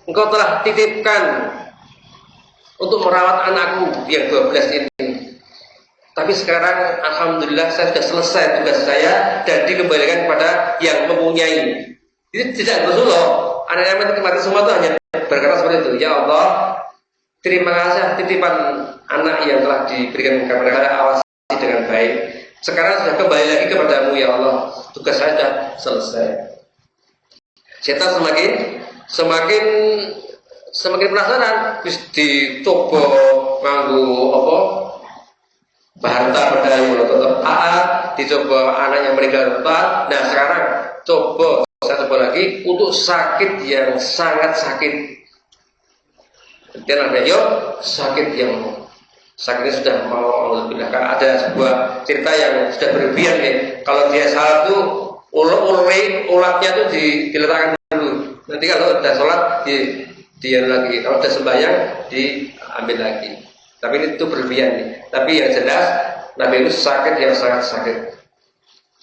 Engkau telah titipkan untuk merawat anakku yang 12 ini. Tapi sekarang alhamdulillah saya sudah selesai tugas saya dan dikembalikan kepada yang mempunyai. Ini tidak bersuluk. Anak-anak mati semua itu hanya berkata seperti itu. Ya Allah, terima kasih titipan anak yang telah diberikan kepada saya, awasi dengan baik. Sekarang sudah kembali lagi kepadamu ya Allah. Tugas saya sudah selesai. Setan semakin penasaran. Terus dicoba nganggo harta benda yang tetap taat, dicoba anaknya meninggal total. Nah sekarang saya coba lagi untuk sakit yang sangat sakit. Dan ada sakitnya sudah mau ada sebuah cerita yang sudah berlebihan nih. Kalau dia salah tuh ulatnya tuh diletakkan dulu. Nanti kalau sudah sholat dia lagi. Kalau sudah sembahyang diambil lagi. Tapi itu berlebihan nih. Tapi yang jelas Nabi itu sakit yang sangat sakit.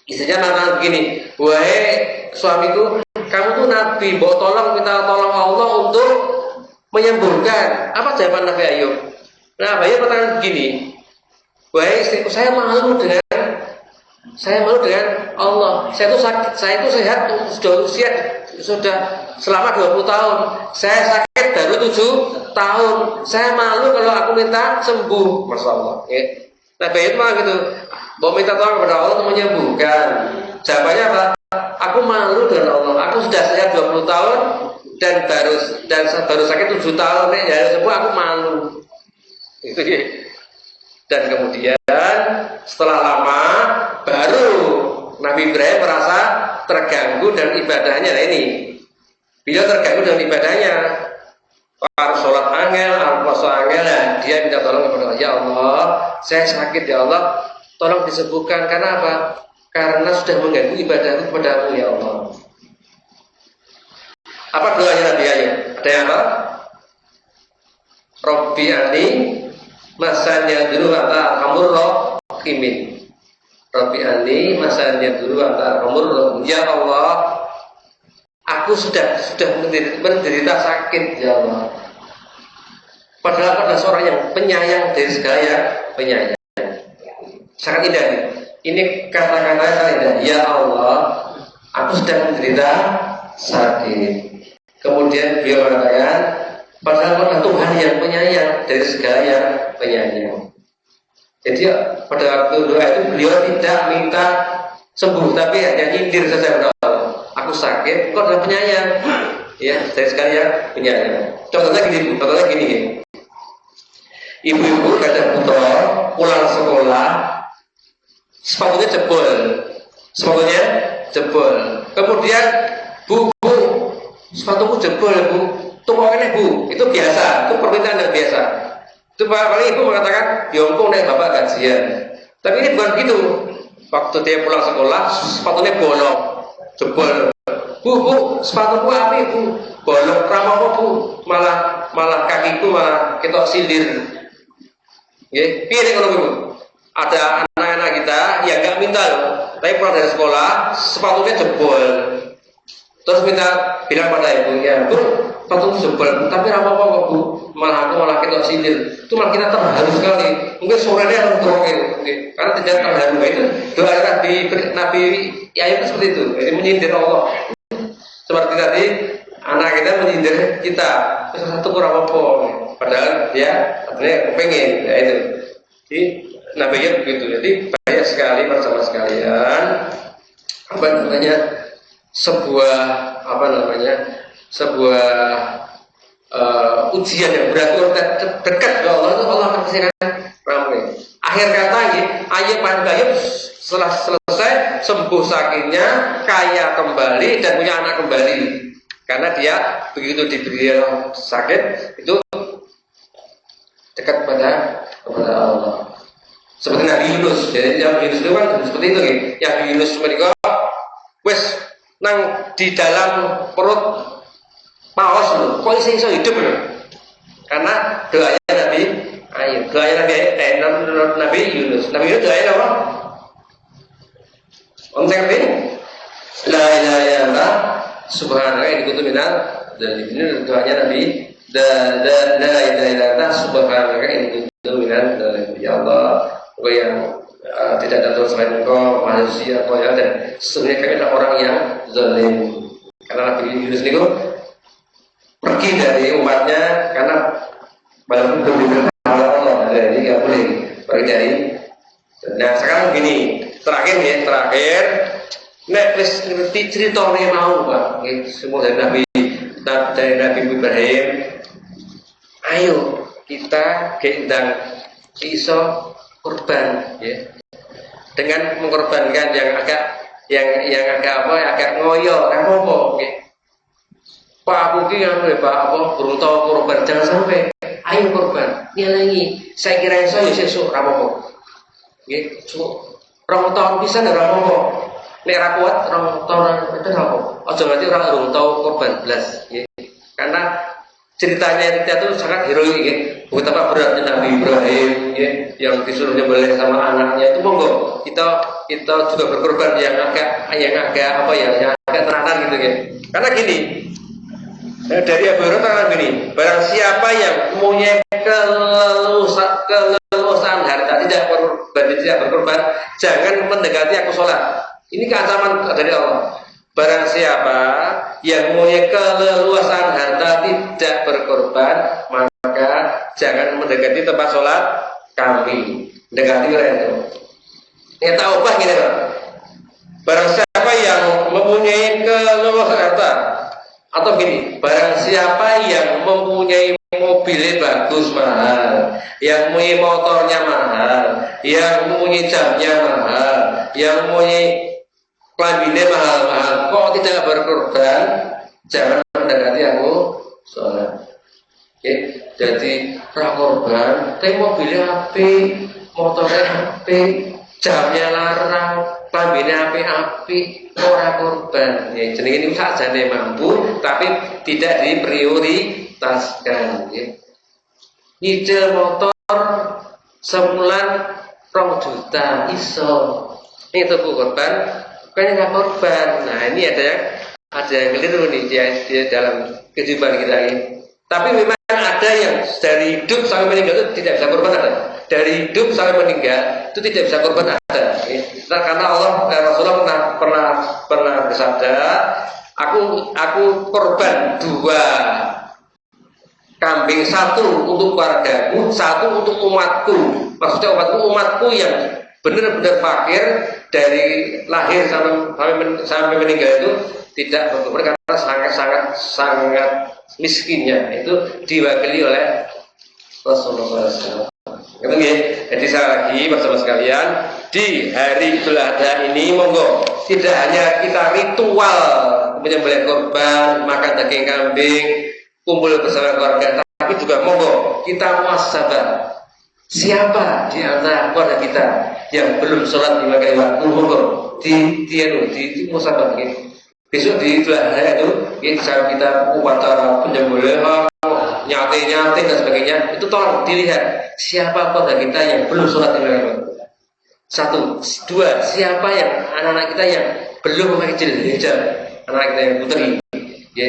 Istrinya mengatakan begini, wahai suamiku, kamu tuh Nabi, minta tolong Allah untuk menyembuhkan. Apa jawaban Nabi Ayub? Nah, Bayu pertanyaan begini, wahai istriku, saya malu dengan Allah. Saya itu sakit, saya itu sehat sudah usia sudah selama 20 tahun. Saya sakit baru 7 tahun. Saya malu kalau aku minta sembuh, Masya Allah. Ya. Nah, Bayu mah gitu, mau minta tolong kepada Allah untuk menyembuhkan. Jawabannya apa? Aku malu dengan Allah. Aku sudah sehat 20 tahun dan baru sakit 7 tahun. Ya, sembuh aku malu. Itu ya. Dan kemudian setelah lama baru Nabi Ibrahim merasa terganggu dengan ibadahnya. Nah ini beliau terganggu dengan ibadahnya, harus sholat angel, harus puasa angel. Nah, dia minta tolong kepada Allah, ya Allah, saya sakit ya Allah, tolong disembuhkan. Karena apa? Karena sudah mengganggu ibadahku kepadamu ya Allah. Apa doanya Nabi Ayub? Ada yang apa? Robbi ani masanya dulu kata kamurroh kimin. Rabbi ani masanya dulu kata kamurroh. Ya Allah, aku sudah menderita sakit ya Allah. Padahal pada seorang yang penyayang dari segala yang penyayang. Sangat indah nih. Ini kata-kata yang indah. Ya Allah, aku sudah menderita sakit. Kemudian beliau mengatakan, padahal pada Tuhan yang penyayang dari segala yang penyayang. Jadi pada waktu doa itu beliau tidak minta sembuh, tapi hanya nyindir saja kepada Allah. Aku sakit, kau adalah penyayang. Ya, dari segala yang penyayang. Contohnya gini ya. Ibu-ibu ada putra pulang sekolah, sepatunya jebol. Kemudian bu, sepatuku jebol bu. Tumpangnya bu, itu biasa, itu permintaan yang biasa. Itu paling ibu mengatakan, diongkong naik bapak gajian. Tapi ini bukan begitu. Waktu dia pulang sekolah, sepatunya bolong, jebol. Bu, sepatuku api bu, bolong, ramah bu, malah kakiku malah ketok silir. Ya, pilih kalau bu. Ada anak-anak kita yang nggak minta loh, tapi pulang dari sekolah, sepatunya jebol. Terus bilang pada ibunya, bu, sepatu jebol, tapi apa kok bu, malah kita sindir. Itu malah kita terharu sekali. Mungkin sorenya harus terakhir, karena tidak terharu. Itu doa Nabi Ayub seperti itu. Jadi menyindir Allah. Seperti tadi anak kita menyindir kita, satu kurang apa, padahal dia sebenarnya pengen. Ya itu. Jadi Nabi Ayub begitu. Jadi banyak sekali bersama sekalian sebuah ujian yang berat dekat ke Allah itu Allah akan kasihkan ramai. Akhir kata Ayub setelah selesai sembuh sakitnya, kaya kembali dan punya anak kembali. Karena dia begitu diberi sakit itu dekat kepada Allah. Seperti Nabi Yunus. Jadi Nabi Yunus itu kan seperti itu gitu. Nabi Yunus mereka wes nang di dalam perut paus loh, kok iso hidup loh? Karena doanya Nabi Ayub, doanya Nabi Yunus. Nabi Yunus doanya apa? Om ngerti? La ilaha illallah subhanallah yang dikutu minal. Dan ini doanya Nabi la ilaha illallah subhanallah yang dikutu minal. Ya Allah, engkau yang tidak ada Tuhan selain engkau, manusia kau ya, dan sesungguhnya kami adalah orang yang zalim. Karena Nabi Yunus itu pergi dari umatnya karena walaupun belum diberitahu Allah, jadi nggak boleh pergi dari. Nah sekarang gini, terakhir, nek wis ngerti ceritanya mau Pak, semua dari Nabi Ibrahim. Ayo kita gendang iso korban, ya, dengan mengorbankan yang agak ngoyo, kan apa, ya. Pak aku ki Pak burung tahu korban, jangan sampai. Ayo korban, nyelengi. Saya kira saya sesuk ra apa-apa. Nggih, rong tahun pisan ora apa-apa. Nek ra kuat rong tahun itu apa? Aja nganti ora urung tahu korban blas, nggih. Karena ceritanya itu sangat heroik, nggih. Betapa beratnya Nabi Ibrahim, nggih, yang disuruh nyembelih sama anaknya itu monggo kita juga berkorban yang agak teranan gitu, nggih. Karena gini, dari Abu Hurairah gini, barang siapa yang mempunyai keleluasaan harta, tidak berkorban, jangan mendekati aku sholat. Ini keancaman dari Allah. Barang siapa yang mempunyai keleluasaan harta tidak berkorban, maka jangan mendekati tempat sholat kami. Mendekati itu. Ini tak ubah gini, Pak. Barang siapa yang mempunyai keleluasaan harta, atau gini, barang siapa yang mempunyai mobilnya bagus mahal, yang mempunyai motornya mahal, yang mempunyai jamnya mahal, yang mempunyai kelaminnya mahal-mahal, kok tidak berkorban, jangan mendekati aku sholat. Oke, jadi prakorban, tapi mobilnya api, motornya api, jamnya larang, kelaminnya api-api, orang korban. Ya, jadi ini saja nih mampu, tapi tidak diprioritaskan. Ya. Nyicil motor sebulan 2 juta iso, ini tuh korban. Bukannya nggak korban. Nah ini ada yang keliru nih dia dalam kehidupan kita ini. Tapi memang ada yang dari hidup sampai meninggal itu tidak bisa korban ada. Dari hidup sampai meninggal itu tidak bisa korban ada. Nah, karena Allah Rasulullah pernah bersabda, aku korban 2 kambing, 1 untuk keluargaku, 1 untuk umatku. Maksudnya umatku yang benar-benar fakir dari lahir sampai meninggal itu tidak berkorban karena sangat miskinnya itu diwakili oleh Rasulullah SAW. Jadi saya lagi bersama sekalian di hari Idul Adha ini monggo tidak hanya kita ritual menyembelih korban, makan daging kambing, kumpul bersama keluarga, tapi juga monggo kita muhasabah. Siapa di antara keluarga kita yang belum sholat 5 kali waktu, monggo di muhasabah gitu. Besok di Idul Adha itu kita upacara penyembelihan, nyate dan sebagainya, itu tolong dilihat siapa keluarga kita yang belum sholat 5 kali waktu. 1, 2, siapa yang anak-anak kita yang belum memakai hijab, anak kita yang putri, ya,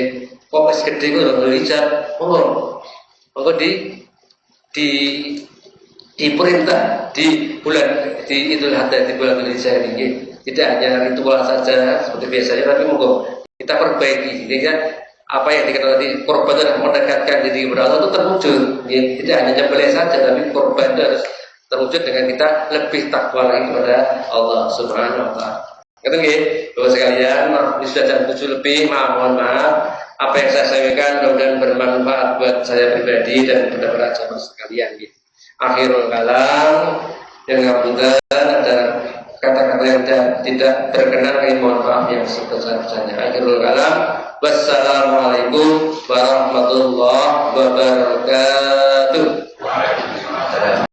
kok masih gede itu belum hijab, monggo diperintah di Idul Adha, di bulan Dzulhijjah ini tidak hanya ritual saja seperti biasanya, tapi monggo kita perbaiki sehingga apa yang dikatakan tadi korban adalah mendekatkan diri kepada Allah itu terwujud. Ya, tidak hanya nyembelih saja, tapi korban itu harus terwujud dengan kita lebih takwa lagi kepada Allah Subhanahu Wa Taala. Itu nggih, Bapak sekalian, ini sudah jam 7 lebih, mohon maaf. Apa yang saya sampaikan mudah-mudahan bermanfaat buat saya pribadi dan benar-benar jamaah sekalian. Gitu. Akhirul kalam, yang ngapunten ada kata-kata yang tidak berkenan, kami mohon maaf yang sebesar-besarnya. Akhirul kalam, wassalamualaikum warahmatullahi wabarakatuh.